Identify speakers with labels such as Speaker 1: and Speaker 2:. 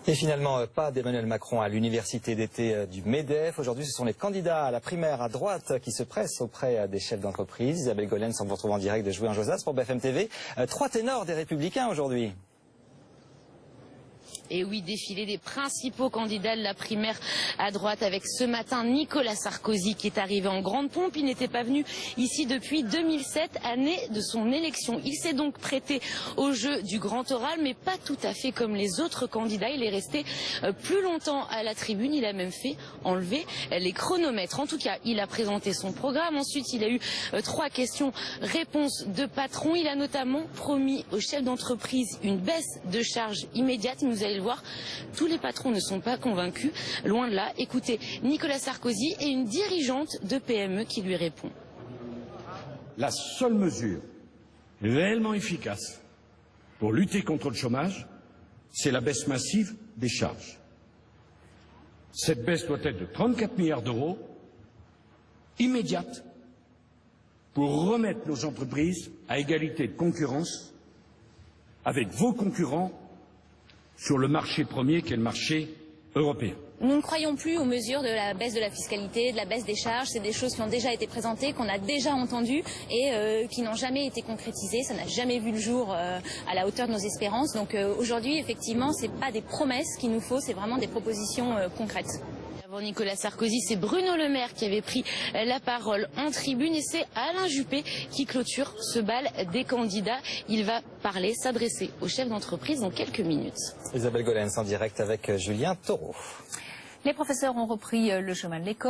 Speaker 1: Et finalement, pas d'Emmanuel Macron à l'université d'été du MEDEF. Aujourd'hui, ce sont les candidats à la primaire à droite qui se pressent auprès des chefs d'entreprise. Isabelle Golens, on vous retrouve en direct de Jouer en Josas pour BFM TV. Trois ténors des Républicains aujourd'hui.
Speaker 2: Et oui, défilé des principaux candidats de la primaire à droite avec ce matin Nicolas Sarkozy qui est arrivé en grande pompe. Il n'était pas venu ici depuis 2007, année de son élection. Il s'est donc prêté au jeu du grand oral, mais pas tout à fait comme les autres candidats. Il est resté plus longtemps à la tribune. Il a même fait enlever les chronomètres. En tout cas, il a présenté son programme. Ensuite, il a eu 3 questions-réponses de patron. Il a notamment promis aux chefs d'entreprise une baisse de charges immédiate. Vous allez le voir, tous les patrons ne sont pas convaincus, loin de là. Écoutez Nicolas Sarkozy et une dirigeante de PME qui lui répond.
Speaker 3: La seule mesure réellement efficace pour lutter contre le chômage, c'est la baisse massive des charges. Cette baisse doit être de 34 milliards d'euros, immédiate, pour remettre nos entreprises à égalité de concurrence avec vos concurrents sur le marché premier qui est le marché européen.
Speaker 4: Nous ne croyons plus aux mesures de la baisse de la fiscalité, de la baisse des charges. C'est des choses qui ont déjà été présentées, qu'on a déjà entendues et qui n'ont jamais été concrétisées. Ça n'a jamais vu le jour à la hauteur de nos espérances. Donc aujourd'hui, effectivement, ce n'est pas des promesses qu'il nous faut, c'est vraiment des propositions concrètes.
Speaker 2: Avant Nicolas Sarkozy, c'est Bruno Le Maire qui avait pris la parole en tribune et c'est Alain Juppé qui clôture ce bal des candidats. Il va parler, s'adresser aux chefs d'entreprise dans quelques minutes.
Speaker 1: Isabelle Golens en direct avec Julien Taureau.
Speaker 5: Les professeurs ont repris le chemin de l'école.